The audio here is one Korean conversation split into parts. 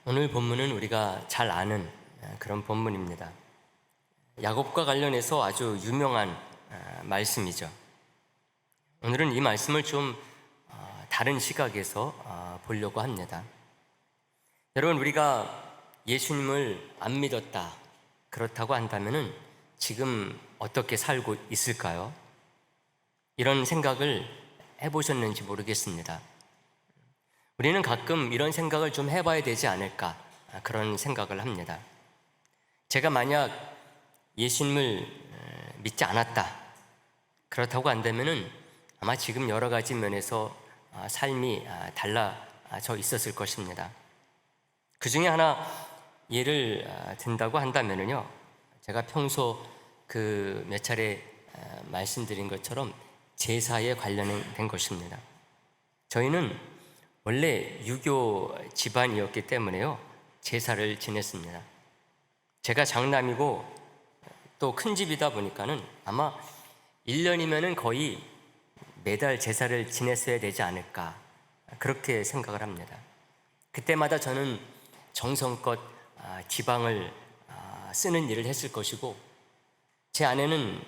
오늘 본문은 우리가 잘 아는 그런 본문입니다. 야곱과 관련해서 아주 유명한 말씀이죠. 오늘은 이 말씀을 좀 다른 시각에서 보려고 합니다. 여러분, 우리가 예수님을 안 믿었다, 그렇다고 한다면 지금 어떻게 살고 있을까요? 이런 생각을 해보셨는지 모르겠습니다. 우리는 가끔 이런 생각을 좀 해봐야 되지 않을까, 그런 생각을 합니다. 제가 만약 예수님을 믿지 않았다, 그렇다고 한다면 아마 지금 여러 가지 면에서 삶이 달라져 있었을 것입니다. 그 중에 하나 예를 든다고 한다면요, 제가 평소 그 몇 차례 말씀드린 것처럼 제사에 관련된 것입니다. 저희는 원래 유교 집안이었기 때문에요, 제사를 지냈습니다. 제가 장남이고 또 큰 집이다 보니까는 아마 1년이면은 거의 매달 제사를 지냈어야 되지 않을까, 그렇게 생각을 합니다. 그때마다 저는 정성껏 지방을 쓰는 일을 했을 것이고, 제 아내는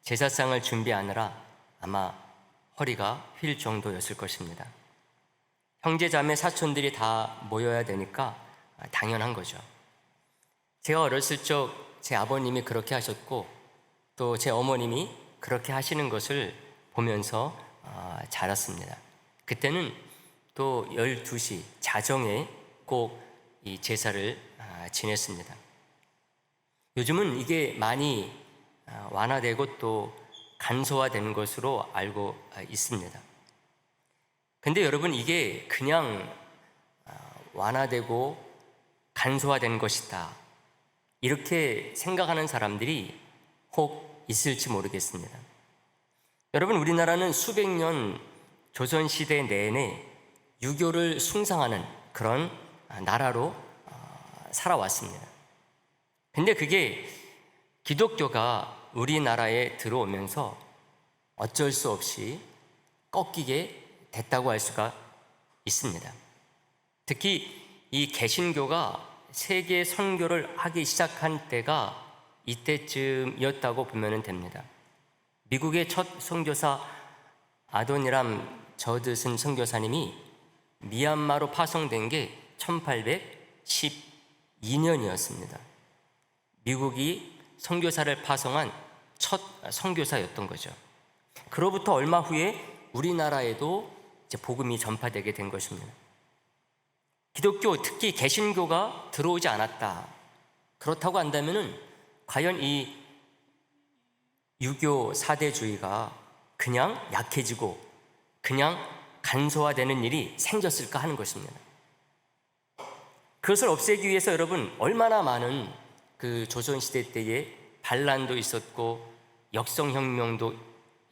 제사상을 준비하느라 아마 허리가 휠 정도였을 것입니다. 형제 자매 사촌들이 다 모여야 되니까 당연한 거죠. 제가 어렸을 적 제 아버님이 그렇게 하셨고 또 제 어머님이 그렇게 하시는 것을 보면서 자랐습니다. 그때는 또 12시 자정에 꼭 이 제사를 지냈습니다. 요즘은 이게 많이 완화되고 또 간소화된 것으로 알고 있습니다. 근데 여러분, 이게 그냥 완화되고 간소화된 것이다, 이렇게 생각하는 사람들이 혹 있을지 모르겠습니다. 여러분, 우리나라는 수백 년 조선시대 내내 유교를 숭상하는 그런 나라로 살아왔습니다. 근데 그게 기독교가 우리나라에 들어오면서 어쩔 수 없이 꺾이게 됐다고 할 수가 있습니다. 특히 이 개신교가 세계 선교를 하기 시작한 때가 이때쯤이었다고 보면 됩니다. 미국의 첫 선교사 아도니람 저드슨 선교사님이 미얀마로 파송된 게 1812년이었습니다. 미국이 선교사를 파송한 첫 선교사였던 거죠. 그로부터 얼마 후에 우리나라에도 이제 복음이 전파되게 된 것입니다. 기독교, 특히 개신교가 들어오지 않았다, 그렇다고 한다면 과연 이 유교 사대주의가 그냥 약해지고 그냥 간소화되는 일이 생겼을까 하는 것입니다. 그것을 없애기 위해서 여러분, 얼마나 많은 그 조선시대 때에 반란도 있었고 역성혁명도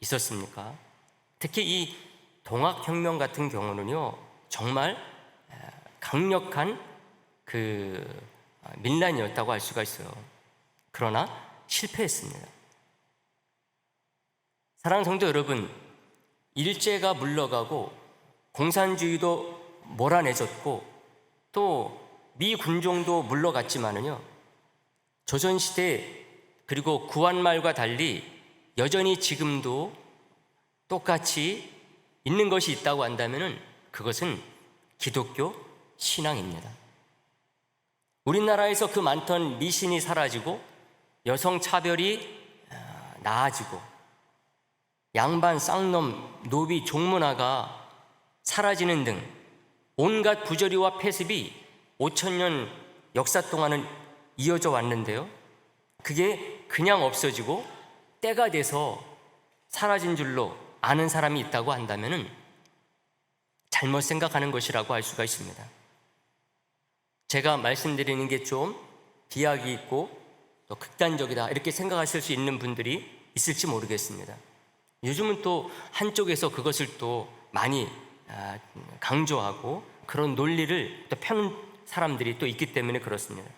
있었습니까? 특히 이 동학혁명 같은 경우는요, 정말 강력한 그 민란이었다고 할 수가 있어요. 그러나 실패했습니다. 사랑하는 성도 여러분, 일제가 물러가고 공산주의도 몰아내졌고 또 미군종도 물러갔지만은요, 조선시대 그리고 구한말과 달리 여전히 지금도 똑같이 있는 것이 있다고 한다면은 그것은 기독교 신앙입니다. 우리나라에서 그 많던 미신이 사라지고 여성 차별이 나아지고 양반, 쌍놈, 노비, 종문화가 사라지는 등 온갖 부조리와 폐습이 5,000년 역사 동안은 이어져 왔는데요, 그게 그냥 없어지고 때가 돼서 사라진 줄로 아는 사람이 있다고 한다면 잘못 생각하는 것이라고 할 수가 있습니다. 제가 말씀드리는 게 좀 비약이 있고 또 극단적이다, 이렇게 생각하실 수 있는 분들이 있을지 모르겠습니다. 요즘은 또 한쪽에서 그것을 또 많이 강조하고 그런 논리를 또 펴는 사람들이 또 있기 때문에 그렇습니다.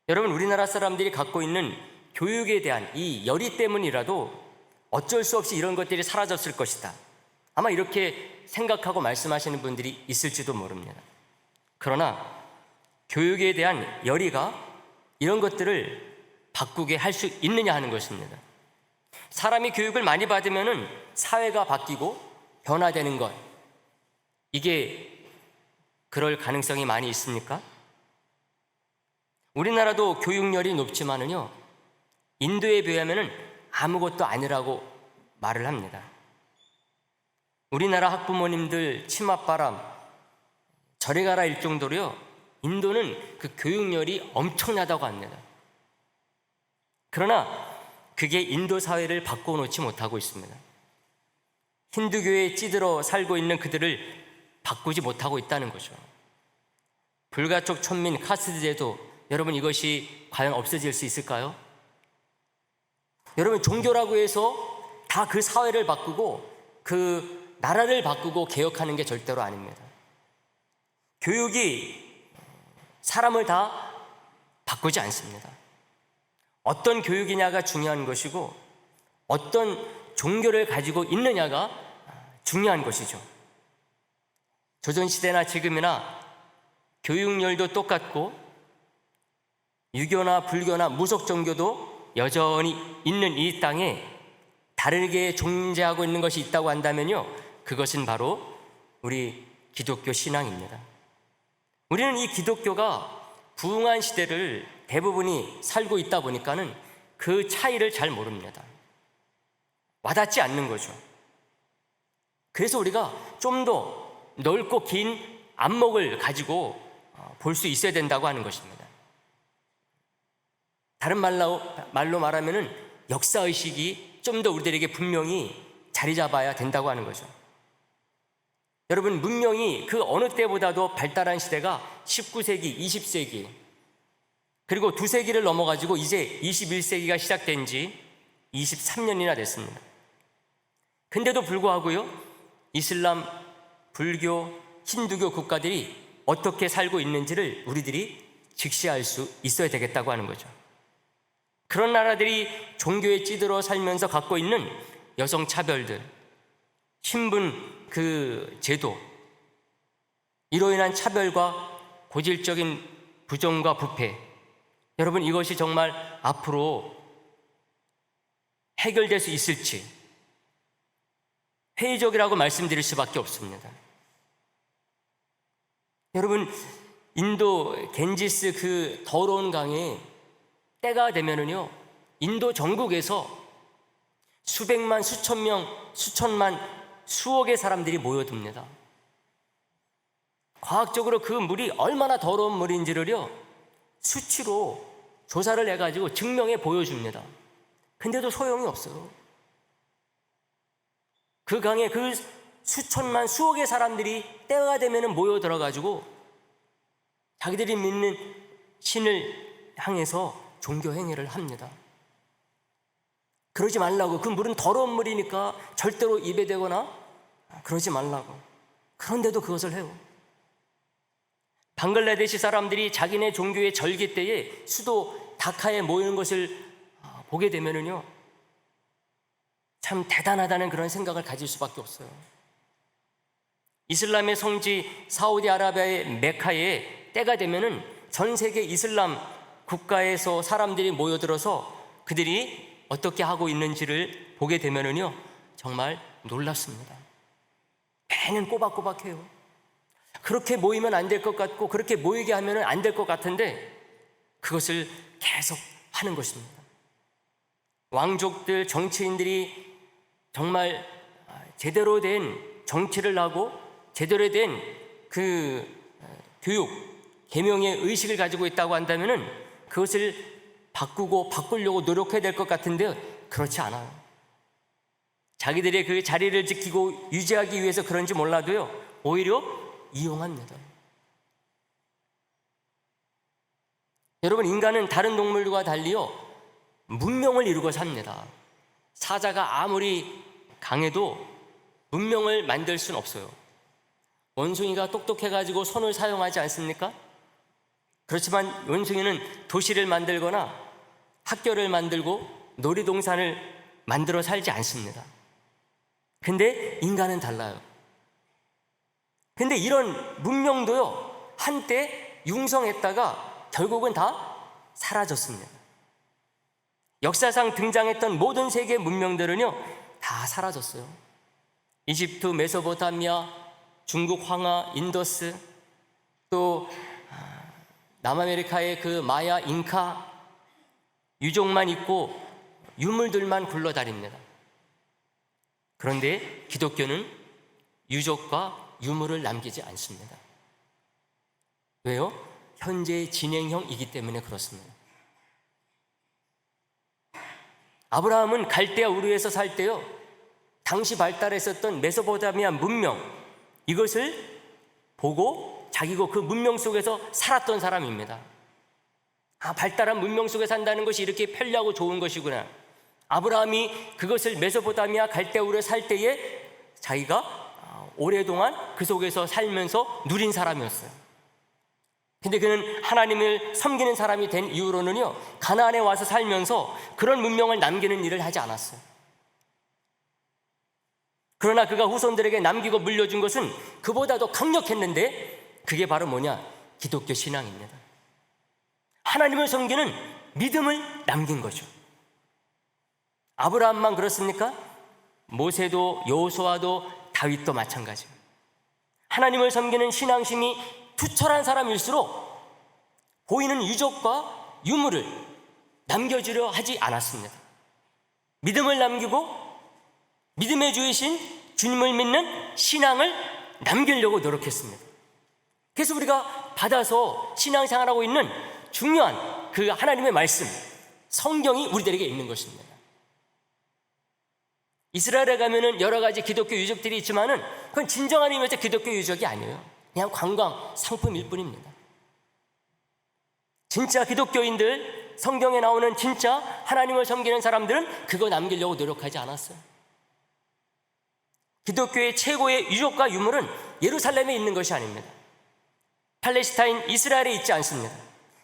여러분, 우리나라 사람들이 갖고 있는 교육에 대한 이 열의 때문이라도 어쩔 수 없이 이런 것들이 사라졌을 것이다, 아마 이렇게 생각하고 말씀하시는 분들이 있을지도 모릅니다. 그러나 교육에 대한 열의가 이런 것들을 바꾸게 할 수 있느냐 하는 것입니다. 사람이 교육을 많이 받으면 사회가 바뀌고 변화되는 것, 이게 그럴 가능성이 많이 있습니까? 우리나라도 교육열이 높지만은요, 인도에 비하면 아무것도 아니라고 말을 합니다. 우리나라 학부모님들 치맛바람 저리 가라 일 정도로요, 인도는 그 교육열이 엄청나다고 합니다. 그러나 그게 인도 사회를 바꿔놓지 못하고 있습니다. 힌두교에 찌들어 살고 있는 그들을 바꾸지 못하고 있다는 거죠. 불가촉 천민 카스트 제도, 여러분 이것이 과연 없어질 수 있을까요? 여러분 종교라고 해서 다 그 사회를 바꾸고 그 나라를 바꾸고 개혁하는 게 절대로 아닙니다. 교육이 사람을 다 바꾸지 않습니다. 어떤 교육이냐가 중요한 것이고 어떤 종교를 가지고 있느냐가 중요한 것이죠. 조선시대나 지금이나 교육열도 똑같고 유교나 불교나 무속 종교도 여전히 있는 이 땅에 다르게 존재하고 있는 것이 있다고 한다면요, 그것은 바로 우리 기독교 신앙입니다. 우리는 이 기독교가 부흥한 시대를 대부분이 살고 있다 보니까는 그 차이를 잘 모릅니다. 와닿지 않는 거죠. 그래서 우리가 좀 더 넓고 긴 안목을 가지고 볼 수 있어야 된다고 하는 것입니다. 다른 말로 말하면은 역사의식이 좀 더 우리들에게 분명히 자리 잡아야 된다고 하는 거죠. 여러분, 문명이 그 어느 때보다도 발달한 시대가 19세기, 20세기, 그리고 2세기를 넘어가지고 이제 21세기가 시작된 지 23년이나 됐습니다. 근데도 불구하고요, 이슬람, 불교, 힌두교 국가들이 어떻게 살고 있는지를 우리들이 직시할 수 있어야 되겠다고 하는 거죠. 그런 나라들이 종교에 찌들어 살면서 갖고 있는 여성 차별들, 신분 그 제도, 이로 인한 차별과 고질적인 부정과 부패, 여러분 이것이 정말 앞으로 해결될 수 있을지 회의적이라고 말씀드릴 수밖에 없습니다. 여러분, 인도 겐지스 그 더러운 강에 때가 되면은요, 인도 전국에서 수백만, 수천 명, 수천만, 수억의 사람들이 모여듭니다. 과학적으로 그 물이 얼마나 더러운 물인지를요, 수치로 조사를 해가지고 증명해 보여줍니다. 근데도 소용이 없어요. 그 강에 그 수천만, 수억의 사람들이 때가 되면 모여 들어가지고 자기들이 믿는 신을 향해서 종교 행위를 합니다. 그러지 말라고. 그 물은 더러운 물이니까 절대로 입에 대거나 그러지 말라고. 그런데도 그것을 해요. 방글라데시 사람들이 자기네 종교의 절기 때에 수도 다카에 모이는 것을 보게 되면은요, 참 대단하다는 그런 생각을 가질 수밖에 없어요. 이슬람의 성지 사우디아라비아의 메카에 때가 되면은 전 세계 이슬람 국가에서 사람들이 모여들어서 그들이 어떻게 하고 있는지를 보게 되면은요, 정말 놀랍습니다. 매년 꼬박꼬박해요. 그렇게 모이면 안 될 것 같고 그렇게 모이게 하면 안 될 것 같은데 그것을 계속 하는 것입니다. 왕족들, 정치인들이 정말 제대로 된 정치를 하고 제대로 된 그 교육, 계명의 의식을 가지고 있다고 한다면은 그것을 바꾸고 바꾸려고 노력해야 될 것 같은데 그렇지 않아요. 자기들의 그 자리를 지키고 유지하기 위해서 그런지 몰라도요, 오히려 이용합니다. 여러분, 인간은 다른 동물과 달리요, 문명을 이루고 삽니다. 사자가 아무리 강해도 문명을 만들 수는 없어요. 원숭이가 똑똑해가지고 손을 사용하지 않습니까? 그렇지만 원숭이는 도시를 만들거나 학교를 만들고 놀이동산을 만들어 살지 않습니다. 근데 인간은 달라요. 근데 이런 문명도요, 한때 융성했다가 결국은 다 사라졌습니다. 역사상 등장했던 모든 세계 문명들은요, 다 사라졌어요. 이집트, 메소포타미아, 중국 황하, 인더스, 또 남아메리카의 그 마야, 잉카, 유족만 있고 유물들만 굴러다닙니다. 그런데 기독교는 유족과 유물을 남기지 않습니다. 왜요? 현재 진행형이기 때문에 그렇습니다. 아브라함은 갈대아 우르에서 살 때요, 당시 발달했었던 메소포타미아 문명, 이것을 보고 자기가 그 문명 속에서 살았던 사람입니다. 발달한 문명 속에 산다는 것이 이렇게 편리하고 좋은 것이구나. 아브라함이 그것을 메소포타미아 갈대아 우르에 살 때에 자기가 오랫동안 그 속에서 살면서 누린 사람이었어요. 근데 그는 하나님을 섬기는 사람이 된 이후로는요, 가나안에 와서 살면서 그런 문명을 남기는 일을 하지 않았어요. 그러나 그가 후손들에게 남기고 물려준 것은 그보다 더 강력했는데, 그게 바로 뭐냐? 기독교 신앙입니다. 하나님을 섬기는 믿음을 남긴 거죠. 아브라함만 그렇습니까? 모세도, 여호수아도, 다윗도 마찬가지예요. 하나님을 섬기는 신앙심이 투철한 사람일수록 보이는 유적과 유물을 남겨주려 하지 않았습니다. 믿음을 남기고 믿음의 주이신 주님을 믿는 신앙을 남기려고 노력했습니다. 그래서 우리가 받아서 신앙생활하고 있는 중요한 그 하나님의 말씀, 성경이 우리들에게 있는 것입니다. 이스라엘에 가면은 여러 가지 기독교 유적들이 있지만은 그건 진정한 의미에서 기독교 유적이 아니에요. 그냥 관광 상품일 뿐입니다. 진짜 기독교인들, 성경에 나오는 진짜 하나님을 섬기는 사람들은 그거 남기려고 노력하지 않았어요. 기독교의 최고의 유적과 유물은 예루살렘에 있는 것이 아닙니다. 팔레스타인, 이스라엘에 있지 않습니다.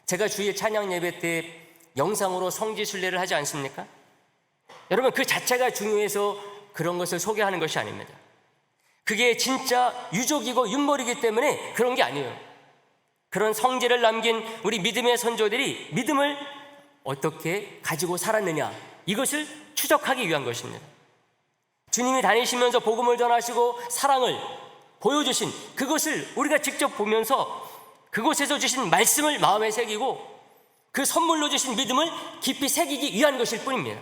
제가 주일 찬양 예배 때 영상으로 성지 순례를 하지 않습니까? 여러분, 그 자체가 중요해서 그런 것을 소개하는 것이 아닙니다. 그게 진짜 유적이고 윤물이기 때문에 그런 게 아니에요. 그런 성지를 남긴 우리 믿음의 선조들이 믿음을 어떻게 가지고 살았느냐, 이것을 추적하기 위한 것입니다. 주님이 다니시면서 복음을 전하시고 사랑을 보여주신 그것을 우리가 직접 보면서 그곳에서 주신 말씀을 마음에 새기고 그 선물로 주신 믿음을 깊이 새기기 위한 것일 뿐입니다.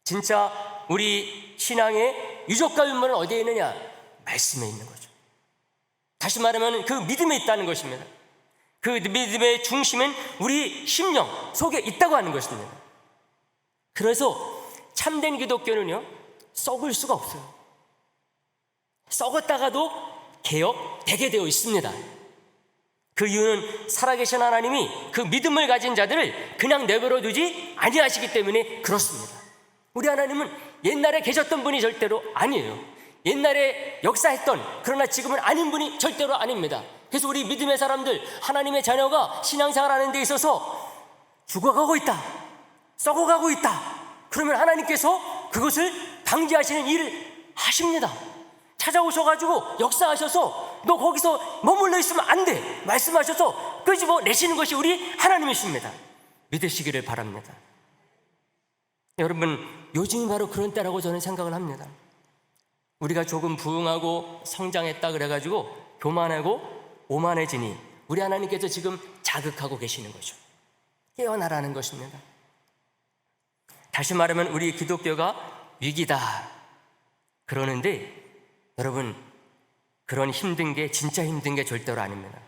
진짜 우리 신앙의 유적과 윤물은 어디에 있느냐? 말씀에 있는 거죠. 다시 말하면 그 믿음에 있다는 것입니다. 그 믿음의 중심은 우리 심령 속에 있다고 하는 것입니다. 그래서 참된 기독교는요, 썩을 수가 없어요. 썩었다가도 개혁되게 되어 있습니다. 그 이유는 살아계신 하나님이 그 믿음을 가진 자들을 그냥 내버려 두지 아니하시기 때문에 그렇습니다. 우리 하나님은 옛날에 계셨던 분이 절대로 아니에요. 옛날에 역사했던, 그러나 지금은 아닌 분이 절대로 아닙니다. 그래서 우리 믿음의 사람들, 하나님의 자녀가 신앙생활하는 데 있어서 죽어가고 있다, 썩어가고 있다, 그러면 하나님께서 그것을 방지하시는 일을 하십니다. 찾아오셔가지고 역사하셔서 너 거기서 머물러 있으면 안 돼 말씀하셔서 끄집어내시는 것이 우리 하나님이십니다. 믿으시기를 바랍니다. 여러분, 요즘이 바로 그런 때라고 저는 생각을 합니다. 우리가 조금 부흥하고 성장했다 그래가지고 교만하고 오만해지니 우리 하나님께서 지금 자극하고 계시는 거죠. 깨어나라는 것입니다. 다시 말하면 우리 기독교가 위기다 그러는데, 여러분, 그런 힘든 게, 진짜 힘든 게 절대로 아닙니다.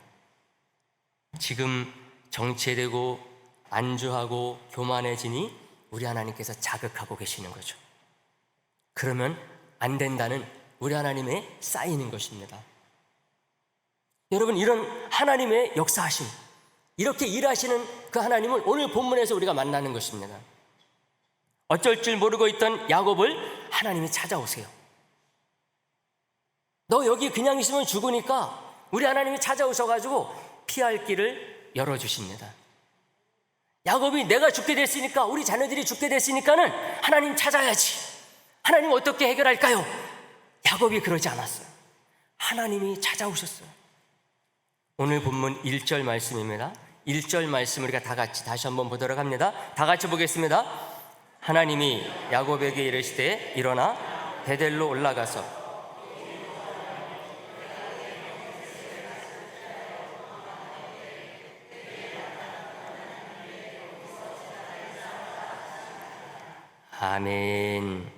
지금 정체되고 안주하고 교만해지니 우리 하나님께서 자극하고 계시는 거죠. 그러면 안 된다는 우리 하나님의 쌓이는 것입니다. 여러분, 이런 하나님의 역사하심, 이렇게 일하시는 그 하나님을 오늘 본문에서 우리가 만나는 것입니다. 어쩔 줄 모르고 있던 야곱을 하나님이 찾아오세요. 너 여기 그냥 있으면 죽으니까 우리 하나님이 찾아오셔가지고 피할 길을 열어주십니다. 야곱이 내가 죽게 됐으니까, 우리 자녀들이 죽게 됐으니까는 하나님 찾아야지, 하나님 어떻게 해결할까요? 야곱이 그러지 않았어요. 하나님이 찾아오셨어요. 오늘 본문 1절 말씀입니다. 1절 말씀 우리가 다 같이 다시 한번 보도록 합니다. 다 같이 보겠습니다. 하나님이 야곱에게 이르시되 일어나 베델로 올라가서 아멘.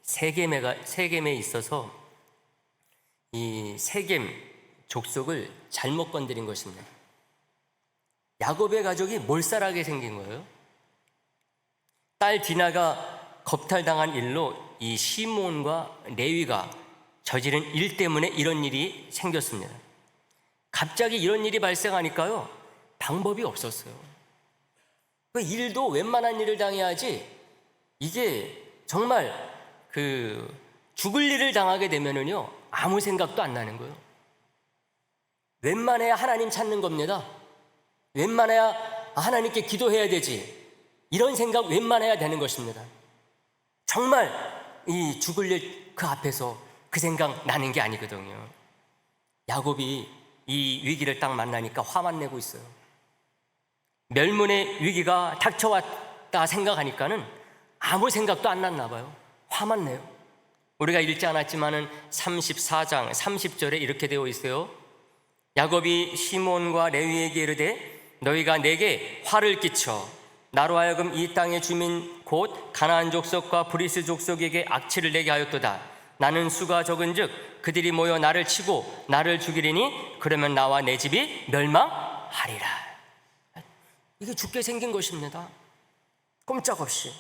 세겜에 있어서 이 세겜 족속을 잘못 건드린 것입니다. 야곱의 가족이 몰살하게 생긴 거예요. 딸 디나가 겁탈당한 일로 이 시몬과 레위가 저지른 일 때문에 이런 일이 생겼습니다. 갑자기 이런 일이 발생하니까요, 방법이 없었어요. 그 일도 웬만한 일을 당해야지, 이게 정말 죽을 일을 당하게 되면은요, 아무 생각도 안 나는 거예요. 웬만해야 하나님 찾는 겁니다. 웬만해야 하나님께 기도해야 되지, 이런 생각 웬만해야 되는 것입니다. 정말 이 죽을 일 그 앞에서 그 생각 나는 게 아니거든요. 야곱이 이 위기를 딱 만나니까 화만 내고 있어요. 멸문의 위기가 닥쳐왔다 생각하니까는 아무 생각도 안 났나 봐요. 화만 내요. 우리가 읽지 않았지만은 34장 30절에 이렇게 되어 있어요. 야곱이 시몬과 레위에게 이르되 너희가 내게 화를 끼쳐 나로 하여금 이 땅의 주민 곧 가나안 족속과 브리스 족속에게 악취를 내게 하였도다. 나는 수가 적은즉 그들이 모여 나를 치고 나를 죽이리니 그러면 나와 내 집이 멸망하리라. 이게 죽게 생긴 것입니다. 꼼짝없이.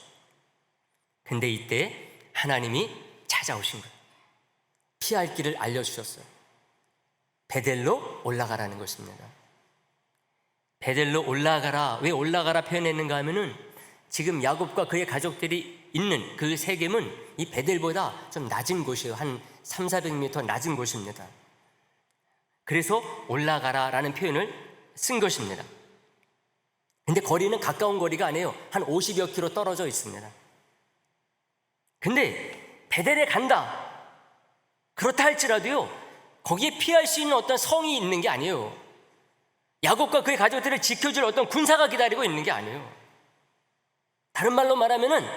근데 이때 하나님이 찾아오신 거예요. 피할 길을 알려주셨어요. 베델로 올라가라는 것입니다. 베델로 올라가라. 왜 올라가라 표현했는가 하면은 지금 야곱과 그의 가족들이 있는 그 세겜은 이 베델보다 좀 낮은 곳이에요. 한 300~400m 낮은 곳입니다. 그래서 올라가라 라는 표현을 쓴 것입니다. 근데 거리는 가까운 거리가 아니에요. 한 50여 킬로 떨어져 있습니다. 근데 베델에 간다, 그렇다 할지라도요, 거기에 피할 수 있는 어떤 성이 있는 게 아니에요. 야곱과 그의 가족들을 지켜줄 어떤 군사가 기다리고 있는 게 아니에요. 다른 말로 말하면은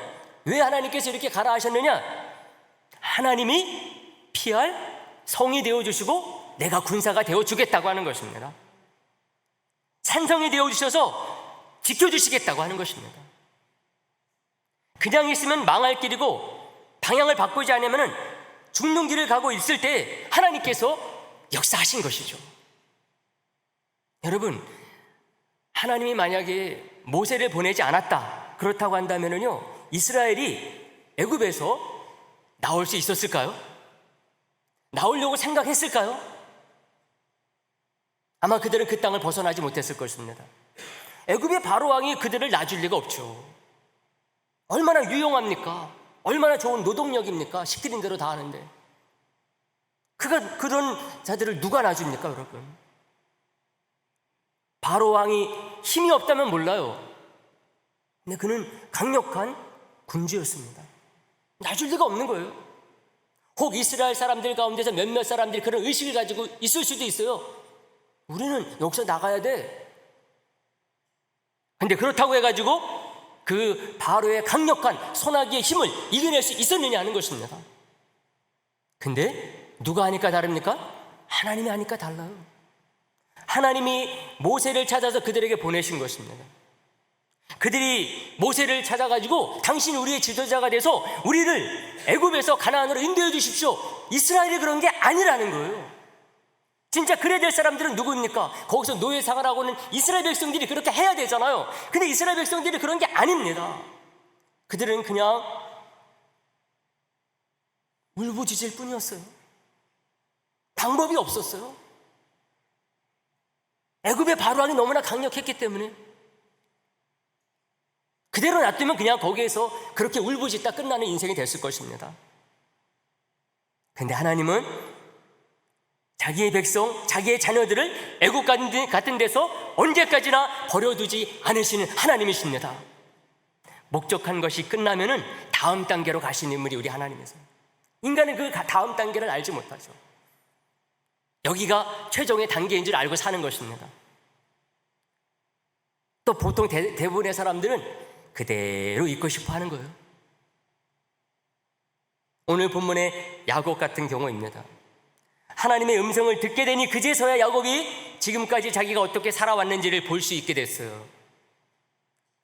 왜 하나님께서 이렇게 가라 하셨느냐? 하나님이 피할 성이 되어주시고 내가 군사가 되어주겠다고 하는 것입니다. 산성이 되어주셔서 지켜주시겠다고 하는 것입니다. 그냥 있으면 망할 길이고 방향을 바꾸지 않으면 죽는 길을 가고 있을 때 하나님께서 역사하신 것이죠. 여러분, 하나님이 만약에 모세를 보내지 않았다 그렇다고 한다면요, 이스라엘이 애굽에서 나올 수 있었을까요? 나오려고 생각했을까요? 아마 그들은 그 땅을 벗어나지 못했을 것입니다. 애굽의 바로왕이 그들을 놔줄 리가 없죠. 얼마나 유용합니까? 얼마나 좋은 노동력입니까? 시키는 대로 다 하는데. 그런 자들을 누가 놔줍니까, 여러분? 바로왕이 힘이 없다면 몰라요. 근데 그는 강력한 군주였습니다. 놔줄 리가 없는 거예요. 혹 이스라엘 사람들 가운데서 몇몇 사람들이 그런 의식을 가지고 있을 수도 있어요. 우리는 여기서 나가야 돼. 근데 그렇다고 해가지고 그 바로의 강력한 소나기의 힘을 이겨낼 수 있었느냐 하는 것입니다. 근데 누가 하니까 다릅니까? 하나님이 하니까 달라요. 하나님이 모세를 찾아서 그들에게 보내신 것입니다. 그들이 모세를 찾아가지고 당신이 우리의 지도자가 돼서 우리를 애굽에서 가나안으로 인도해 주십시오. 이스라엘이 그런 게 아니라는 거예요. 진짜 그래야 될 사람들은 누구입니까? 거기서 노예 생활하고는 이스라엘 백성들이 그렇게 해야 되잖아요. 근데 이스라엘 백성들이 그런 게 아닙니다. 그들은 그냥 울부짖을 뿐이었어요. 방법이 없었어요. 애굽의 바로왕이 너무나 강력했기 때문에 그대로 놔두면 그냥 거기에서 그렇게 울부짖다 끝나는 인생이 됐을 것입니다. 근데 하나님은 자기의 백성, 자기의 자녀들을 애굽 같은 데서 언제까지나 버려두지 않으시는 하나님이십니다. 목적한 것이 끝나면은 다음 단계로 가신 인물이 우리 하나님이세요. 인간은 그 다음 단계를 알지 못하죠. 여기가 최종의 단계인 줄 알고 사는 것입니다. 또 보통 대부분의 사람들은 그대로 있고 싶어 하는 거예요. 오늘 본문의 야곱 같은 경우입니다. 하나님의 음성을 듣게 되니 그제서야 야곱이 지금까지 자기가 어떻게 살아왔는지를 볼 수 있게 됐어요.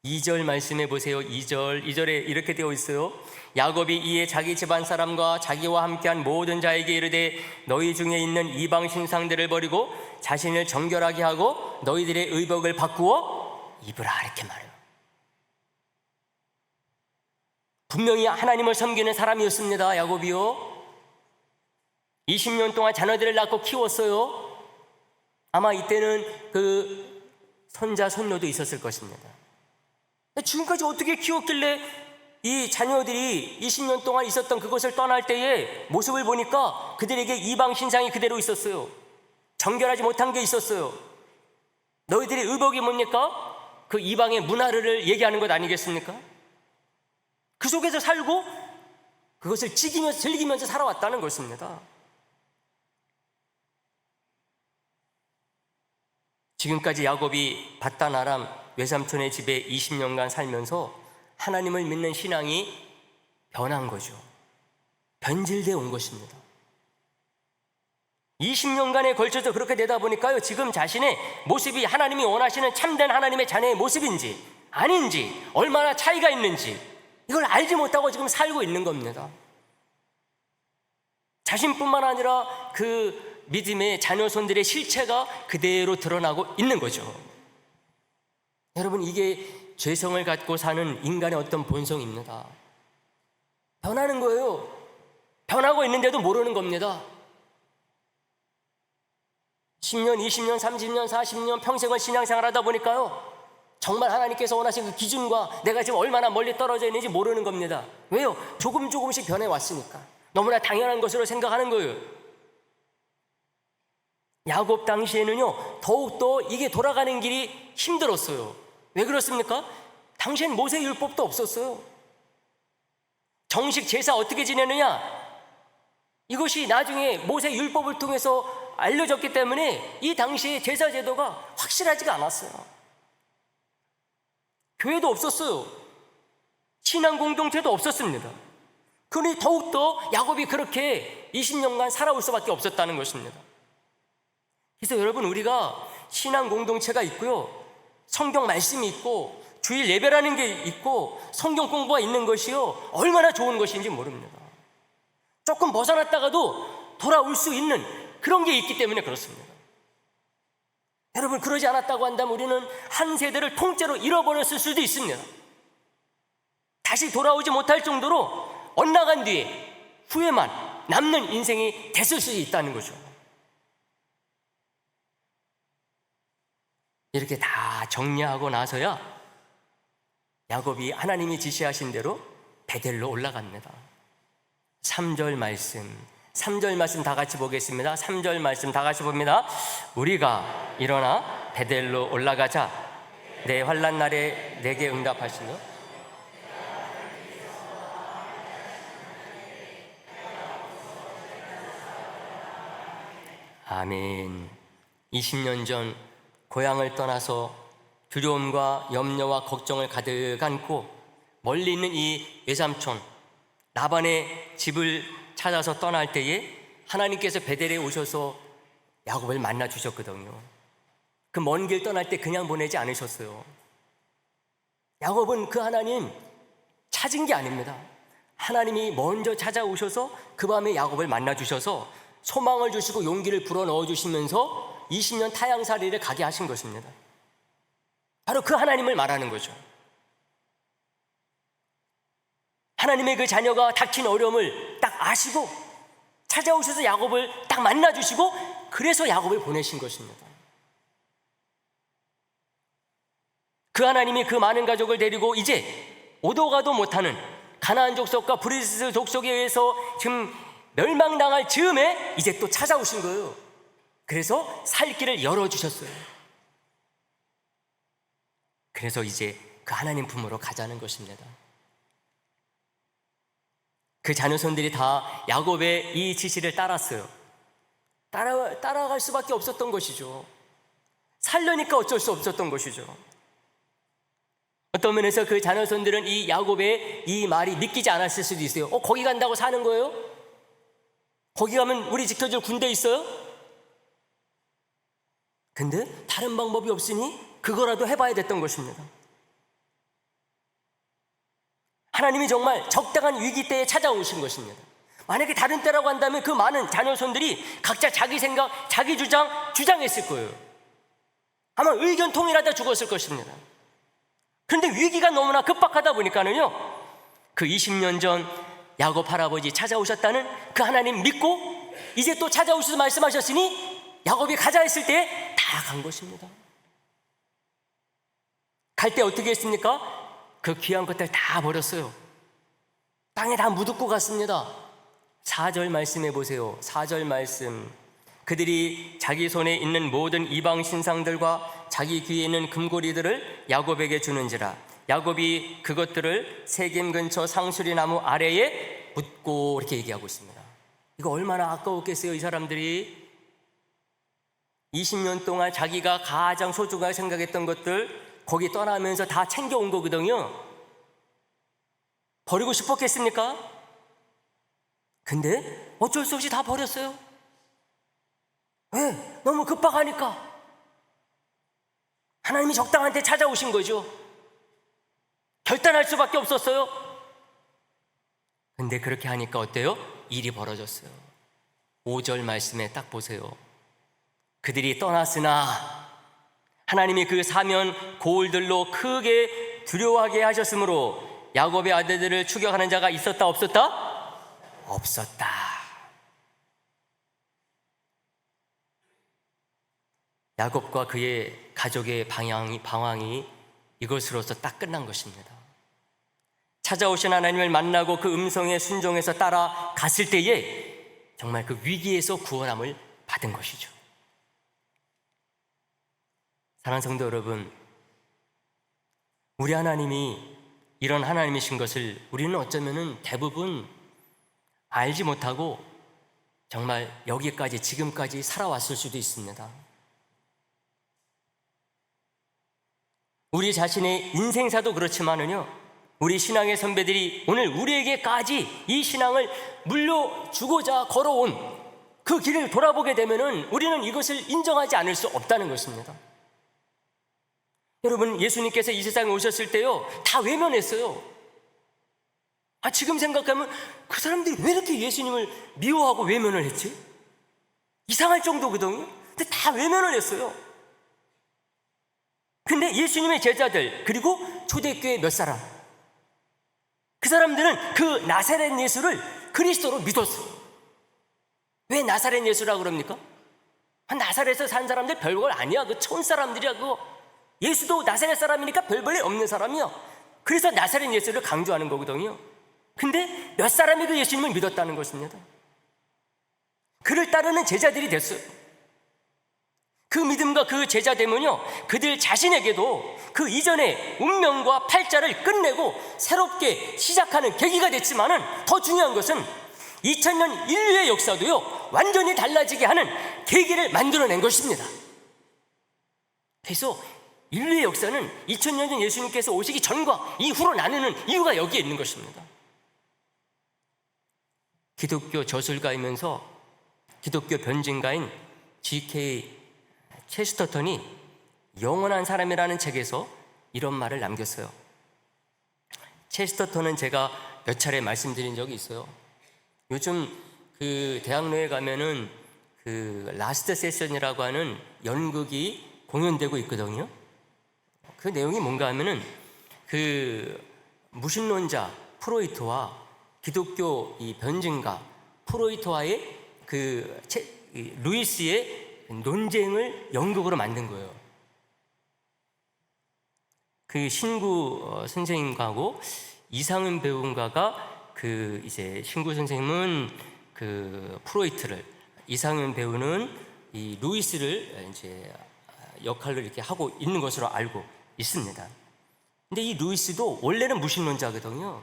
2절 말씀해 보세요. 2절에 이렇게 되어 있어요. 야곱이 이에 자기 집안 사람과 자기와 함께한 모든 자에게 이르되 너희 중에 있는 이방 신상들을 버리고 자신을 정결하게 하고 너희들의 의복을 바꾸어 입으라, 이렇게 말해요. 분명히 하나님을 섬기는 사람이었습니다. 야곱이요. 20년 동안 자녀들을 낳고 키웠어요. 아마 이때는 그 손자 손녀도 있었을 것입니다. 지금까지 어떻게 키웠길래 이 자녀들이 20년 동안 있었던 그것을 떠날 때의 모습을 보니까 그들에게 이방 신상이 그대로 있었어요. 정결하지 못한 게 있었어요. 너희들의 의복이 뭡니까? 그 이방의 문화를 얘기하는 것 아니겠습니까? 그 속에서 살고 그것을 즐기면서 살아왔다는 것입니다. 지금까지 야곱이 바단 아람 외삼촌의 집에 20년간 살면서 하나님을 믿는 신앙이 변한 거죠. 변질되어 온 것입니다. 20년간에 걸쳐서 그렇게 되다 보니까요, 지금 자신의 모습이 하나님이 원하시는 참된 하나님의 자녀의 모습인지 아닌지, 얼마나 차이가 있는지 이걸 알지 못하고 지금 살고 있는 겁니다. 자신뿐만 아니라 그 믿음의 자녀손들의 실체가 그대로 드러나고 있는 거죠. 여러분, 이게 죄성을 갖고 사는 인간의 어떤 본성입니다. 변하는 거예요. 변하고 있는데도 모르는 겁니다. 10년, 20년, 30년, 40년 평생을 신앙생활 하다 보니까요, 정말 하나님께서 원하신 그 기준과 내가 지금 얼마나 멀리 떨어져 있는지 모르는 겁니다. 왜요? 조금씩 변해왔으니까. 너무나 당연한 것으로 생각하는 거예요. 야곱 당시에는요, 더욱더 이게 돌아가는 길이 힘들었어요. 왜 그렇습니까? 당시엔 모세율법도 없었어요. 정식 제사 어떻게 지내느냐? 이것이 나중에 모세율법을 통해서 알려졌기 때문에 이 당시의 제사 제도가 확실하지가 않았어요. 교회도 없었어요. 신앙 공동체도 없었습니다. 그러니 더욱더 야곱이 그렇게 20년간 살아올 수밖에 없었다는 것입니다. 그래서 여러분, 우리가 신앙 공동체가 있고요, 성경 말씀이 있고 주일 예배라는 게 있고 성경 공부가 있는 것이요, 얼마나 좋은 것인지 모릅니다. 조금 벗어났다가도 돌아올 수 있는 그런 게 있기 때문에 그렇습니다. 여러분, 그러지 않았다고 한다면 우리는 한 세대를 통째로 잃어버렸을 수도 있습니다. 다시 돌아오지 못할 정도로 엇나간 뒤에 후회만 남는 인생이 됐을 수 있다는 거죠. 이렇게 다 정리하고 나서야 야곱이 하나님이 지시하신 대로 베델로 올라갑니다. 3절 말씀 다 같이 보겠습니다. 3절 말씀 다 같이 봅니다. 우리가 일어나 베델로 올라가자. 내 환난 날에 내게 응답하시며 아멘. 20년 전 고향을 떠나서 두려움과 염려와 걱정을 가득 안고 멀리 있는 이 외삼촌 라반의 집을 찾아서 떠날 때에 하나님께서 베델에 오셔서 야곱을 만나 주셨거든요. 그 먼 길 떠날 때 그냥 보내지 않으셨어요. 야곱은 그 하나님 찾은 게 아닙니다. 하나님이 먼저 찾아오셔서 그 밤에 야곱을 만나 주셔서 소망을 주시고 용기를 불어넣어 주시면서 20년 타향살이를 가게 하신 것입니다. 바로 그 하나님을 말하는 거죠. 하나님의 그 자녀가 닥친 어려움을 딱 아시고 찾아오셔서 야곱을 딱 만나주시고 그래서 야곱을 보내신 것입니다. 그 하나님이 그 많은 가족을 데리고 이제 오도 가도 못하는 가나안 족속과 브리스 족속에 의해서 지금 멸망당할 즈음에 이제 또 찾아오신 거예요. 그래서 살 길을 열어주셨어요. 그래서 이제 그 하나님 품으로 가자는 것입니다. 그 자녀손들이 다 야곱의 이 지시를 따랐어요. 따라갈 수밖에 없었던 것이죠. 살려니까 어쩔 수 없었던 것이죠. 어떤 면에서 그 자녀손들은 이 야곱의 이 말이 믿기지 않았을 수도 있어요. 거기 간다고 사는 거예요? 거기 가면 우리 지켜줄 군대 있어요? 근데 다른 방법이 없으니 그거라도 해봐야 됐던 것입니다. 하나님이 정말 적당한 위기 때에 찾아오신 것입니다. 만약에 다른 때라고 한다면 그 많은 자녀손들이 각자 자기 생각, 자기 주장했을 거예요. 아마 의견 통일하다 죽었을 것입니다. 그런데 위기가 너무나 급박하다 보니까는요, 그 20년 전 야곱 할아버지 찾아오셨다는 그 하나님 믿고 이제 또 찾아오셔서 말씀하셨으니 야곱이 가자 했을 때 다 간 것입니다. 갈 때 어떻게 했습니까? 그 귀한 것들 다 버렸어요. 땅에 다 묻고 갔습니다. 4절 말씀해 보세요. 4절 말씀. 그들이 자기 손에 있는 모든 이방 신상들과 자기 귀에 있는 금고리들을 야곱에게 주는지라. 야곱이 그것들을 세겜 근처 상수리 나무 아래에 묻고, 이렇게 얘기하고 있습니다. 이거 얼마나 아까웠겠어요. 이 사람들이 20년 동안 자기가 가장 소중하게 생각했던 것들 거기 떠나면서 다 챙겨온 거거든요. 버리고 싶었겠습니까? 근데 어쩔 수 없이 다 버렸어요. 왜? 너무 급박하니까. 하나님이 적당한 때 찾아오신 거죠. 결단할 수밖에 없었어요. 근데 그렇게 하니까 어때요? 일이 벌어졌어요. 5절 말씀에 딱 보세요. 그들이 떠났으나 하나님이 그 사면 고울들로 크게 두려워하게 하셨으므로 야곱의 아들들을 추격하는 자가 있었다 없었다? 없었다. 야곱과 그의 가족의 방황이 이것으로서 딱 끝난 것입니다. 찾아오신 하나님을 만나고 그 음성에 순종해서 따라갔을 때에 정말 그 위기에서 구원함을 받은 것이죠. 사랑하는 성도 여러분, 우리 하나님이 이런 하나님이신 것을 우리는 어쩌면 대부분 알지 못하고 정말 여기까지 지금까지 살아왔을 수도 있습니다. 우리 자신의 인생사도 그렇지만은요, 우리 신앙의 선배들이 오늘 우리에게까지 이 신앙을 물려주고자 걸어온 그 길을 돌아보게 되면은 우리는 이것을 인정하지 않을 수 없다는 것입니다. 여러분, 예수님께서 이 세상에 오셨을 때요, 다 외면했어요. 지금 생각하면 그 사람들이 왜 이렇게 예수님을 미워하고 외면을 했지? 이상할 정도거든요. 근데 다 외면을 했어요. 근데 예수님의 제자들, 그리고 초대교회 몇 사람, 그 사람들은 그 나사렛 예수를 그리스도로 믿었어요. 왜 나사렛 예수라고 그럽니까? 나사렛에서 산 사람들 별걸 아니야. 그 촌 사람들이야. 그거 예수도 나사렛 사람이니까 별 볼일 없는 사람이야. 그래서 나사렛 예수를 강조하는 거거든요. 근데 몇 사람이 그 예수님을 믿었다는 것입니다. 그를 따르는 제자들이 됐어요. 그 믿음과 그 제자됨은요, 그들 자신에게도 그 이전의 운명과 팔자를 끝내고 새롭게 시작하는 계기가 됐지만은 더 중요한 것은 2000년 인류의 역사도요, 완전히 달라지게 하는 계기를 만들어낸 것입니다. 그래서 인류의 역사는 2000년 전 예수님께서 오시기 전과 이후로 나누는 이유가 여기에 있는 것입니다. 기독교 저술가이면서 기독교 변증가인 G.K. 체스터턴이 영원한 사람이라는 책에서 이런 말을 남겼어요. 체스터턴은 제가 몇 차례 말씀드린 적이 있어요. 요즘 그 대학로에 가면은 그 라스트 세션이라고 하는 연극이 공연되고 있거든요. 그 내용이 뭔가 하면은 그 무신론자 프로이트와 기독교 이 변증가 프로이트와의 그 루이스의 논쟁을 연극으로 만든 거예요. 그 신구 선생님하고 이상은 배우가가 그 이제 신구 선생님은 그 프로이트를, 이상은 배우는 이 루이스를 이제 역할을 이렇게 하고 있는 것으로 알고 있습니다. 근데 이 루이스도 원래는 무신론자거든요.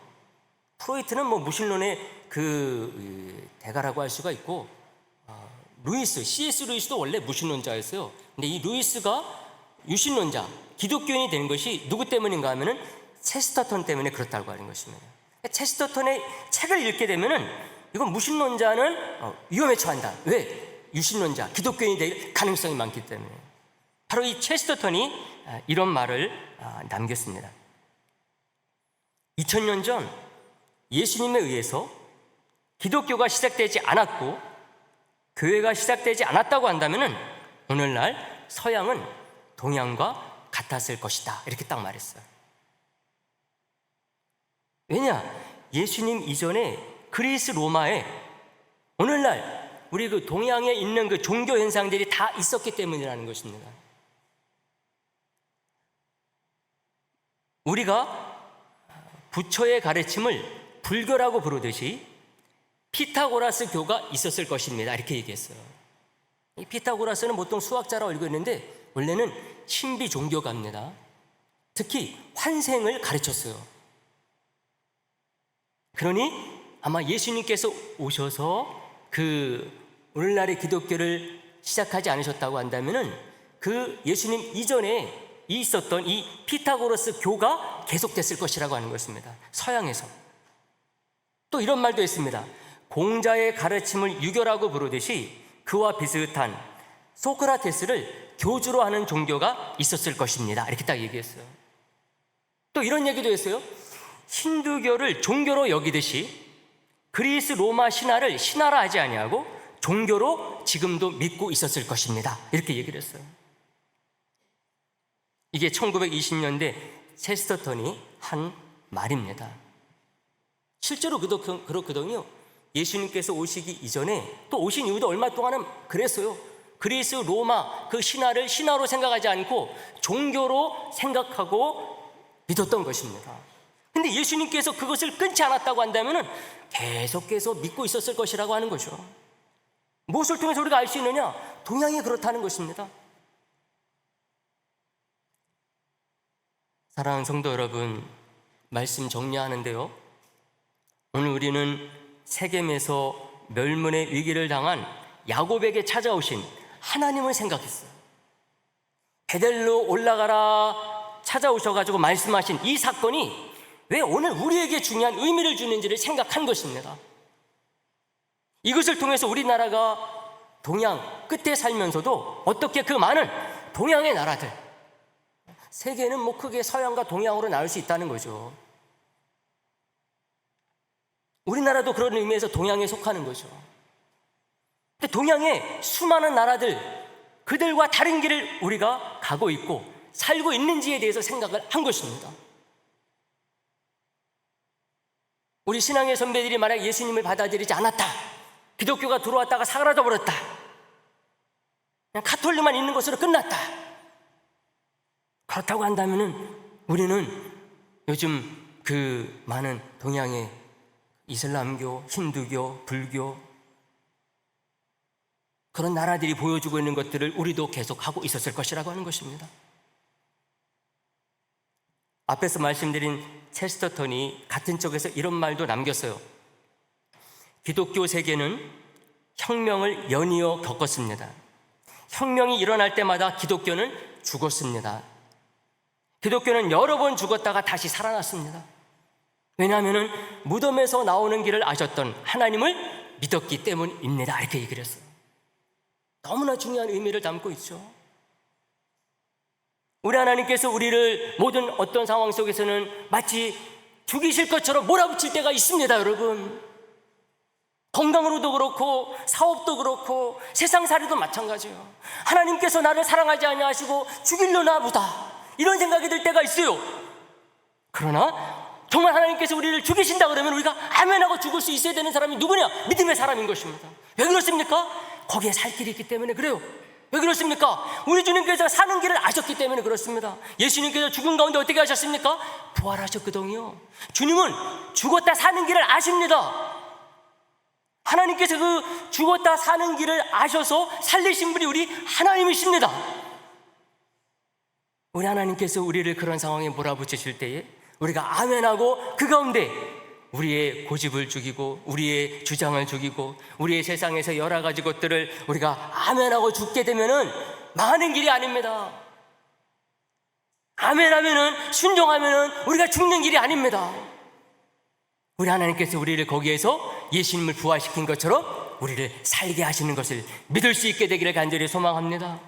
프로이트는 뭐 무신론의 그 대가라고 할 수가 있고, C.S. 루이스도 원래 무신론자였어요. 근데 이 루이스가 유신론자, 기독교인이 된 것이 누구 때문인가 하면은 체스터턴 때문에 그렇다고 하는 것입니다. 체스터턴의 책을 읽게 되면은 이건 무신론자는 위험에 처한다. 왜? 유신론자, 기독교인이 될 가능성이 많기 때문에. 바로 이 체스터턴이 이런 말을 남겼습니다. 2000년 전 예수님에 의해서 기독교가 시작되지 않았고 교회가 시작되지 않았다고 한다면은 오늘날 서양은 동양과 같았을 것이다. 이렇게 딱 말했어요. 왜냐? 예수님 이전에 그리스 로마에 오늘날 우리 그 동양에 있는 그 종교 현상들이 다 있었기 때문이라는 것입니다. 우리가 부처의 가르침을 불교라고 부르듯이 피타고라스 교가 있었을 것입니다. 이렇게 얘기했어요. 이 피타고라스는 보통 수학자라고 알고 있는데 원래는 신비 종교가입니다. 특히 환생을 가르쳤어요. 그러니 아마 예수님께서 오셔서 그 오늘날의 기독교를 시작하지 않으셨다고 한다면은 그 예수님 이전에 있었던 이 피타고라스 교가 계속됐을 것이라고 하는 것입니다. 서양에서. 또 이런 말도 했습니다. 공자의 가르침을 유교라고 부르듯이 그와 비슷한 소크라테스를 교주로 하는 종교가 있었을 것입니다. 이렇게 딱 얘기했어요. 또 이런 얘기도 했어요. 힌두교를 종교로 여기듯이 그리스 로마 신화를 신화라 하지 아니하고 종교로 지금도 믿고 있었을 것입니다. 이렇게 얘기를 했어요. 이게 1920년대 체스터턴이 한 말입니다. 실제로 그렇거든요. 예수님께서 오시기 이전에 또 오신 이후도 얼마 동안은 그랬어요. 그리스 로마 그 신화를 신화로 생각하지 않고 종교로 생각하고 믿었던 것입니다. 근데 예수님께서 그것을 끊지 않았다고 한다면 계속해서 믿고 있었을 것이라고 하는 거죠. 무엇을 통해서 우리가 알 수 있느냐? 동양이 그렇다는 것입니다. 사랑하는 성도 여러분, 말씀 정리하는데요, 오늘 우리는 세겜에서 멸문의 위기를 당한 야곱에게 찾아오신 하나님을 생각했어요. 베델로 올라가라 찾아오셔가지고 말씀하신 이 사건이 왜 오늘 우리에게 중요한 의미를 주는지를 생각한 것입니다. 이것을 통해서 우리나라가 동양 끝에 살면서도 어떻게 그 많은 동양의 나라들, 세계는 뭐 크게 서양과 동양으로 나눌 수 있다는 거죠. 우리나라도 그런 의미에서 동양에 속하는 거죠. 근데 동양의 수많은 나라들, 그들과 다른 길을 우리가 가고 있고 살고 있는지에 대해서 생각을 한 것입니다. 우리 신앙의 선배들이 만약 예수님을 받아들이지 않았다, 기독교가 들어왔다가 사라져버렸다, 그냥 가톨릭만 있는 것으로 끝났다, 그렇다고 한다면 우리는 요즘 그 많은 동양의 이슬람교, 힌두교, 불교 그런 나라들이 보여주고 있는 것들을 우리도 계속하고 있었을 것이라고 하는 것입니다. 앞에서 말씀드린 체스터턴이 같은 쪽에서 이런 말도 남겼어요. 기독교 세계는 혁명을 연이어 겪었습니다. 혁명이 일어날 때마다 기독교는 죽었습니다. 기독교는 여러 번 죽었다가 다시 살아났습니다. 왜냐하면 무덤에서 나오는 길을 아셨던 하나님을 믿었기 때문입니다. 이렇게 얘기를 했어요. 너무나 중요한 의미를 담고 있죠. 우리 하나님께서 우리를 모든 어떤 상황 속에서는 마치 죽이실 것처럼 몰아붙일 때가 있습니다. 여러분, 건강으로도 그렇고 사업도 그렇고 세상살이도 마찬가지예요. 하나님께서 나를 사랑하지 아니하시고 죽이려나 보다, 이런 생각이 들 때가 있어요. 그러나 정말 하나님께서 우리를 죽이신다 그러면 우리가 아멘하고 죽을 수 있어야 되는 사람이 누구냐? 믿음의 사람인 것입니다. 왜 그렇습니까? 거기에 살 길이 있기 때문에 그래요. 왜 그렇습니까? 우리 주님께서 사는 길을 아셨기 때문에 그렇습니다. 예수님께서 죽은 가운데 어떻게 하셨습니까? 부활하셨거든요. 주님은 죽었다 사는 길을 아십니다. 하나님께서 그 죽었다 사는 길을 아셔서 살리신 분이 우리 하나님이십니다. 우리 하나님께서 우리를 그런 상황에 몰아붙이실 때에 우리가 아멘하고 그 가운데 우리의 고집을 죽이고 우리의 주장을 죽이고 우리의 세상에서 여러 가지 것들을 우리가 아멘하고 죽게 되면은 망하는 길이 아닙니다. 아멘하면은, 순종하면은 우리가 죽는 길이 아닙니다. 우리 하나님께서 우리를 거기에서 예수님을 부활시킨 것처럼 우리를 살게 하시는 것을 믿을 수 있게 되기를 간절히 소망합니다.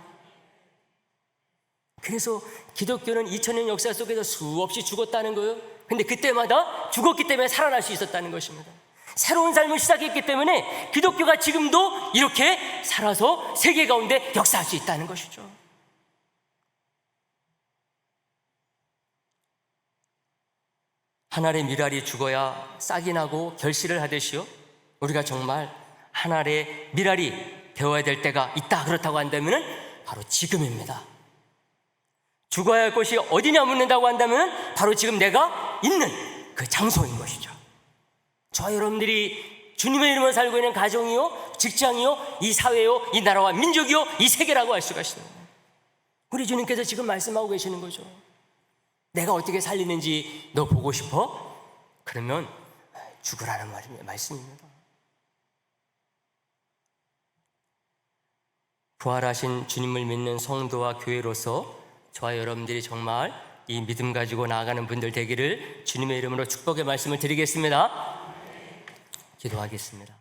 그래서 기독교는 2000년 역사 속에서 수없이 죽었다는 거예요. 근데 그때마다 죽었기 때문에 살아날 수 있었다는 것입니다. 새로운 삶을 시작했기 때문에 기독교가 지금도 이렇게 살아서 세계 가운데 역사할 수 있다는 것이죠. 한 알의 밀알이 죽어야 싹이 나고 결실을 하듯이요, 우리가 정말 한 알의 밀알이 되어야 될 때가 있다, 그렇다고 한다면 바로 지금입니다. 죽어야 할 곳이 어디냐 묻는다고 한다면 바로 지금 내가 있는 그 장소인 것이죠. 저와 여러분들이 주님의 이름으로 살고 있는 가정이요, 직장이요, 이 사회요, 이 나라와 민족이요, 이 세계라고 할 수가 있습니다. 우리 주님께서 지금 말씀하고 계시는 거죠. 내가 어떻게 살리는지 너 보고 싶어? 그러면 죽으라는 말씀입니다. 부활하신 주님을 믿는 성도와 교회로서 저와 여러분들이 정말 이 믿음 가지고 나아가는 분들 되기를 주님의 이름으로 축복의 말씀을 드리겠습니다. 기도하겠습니다.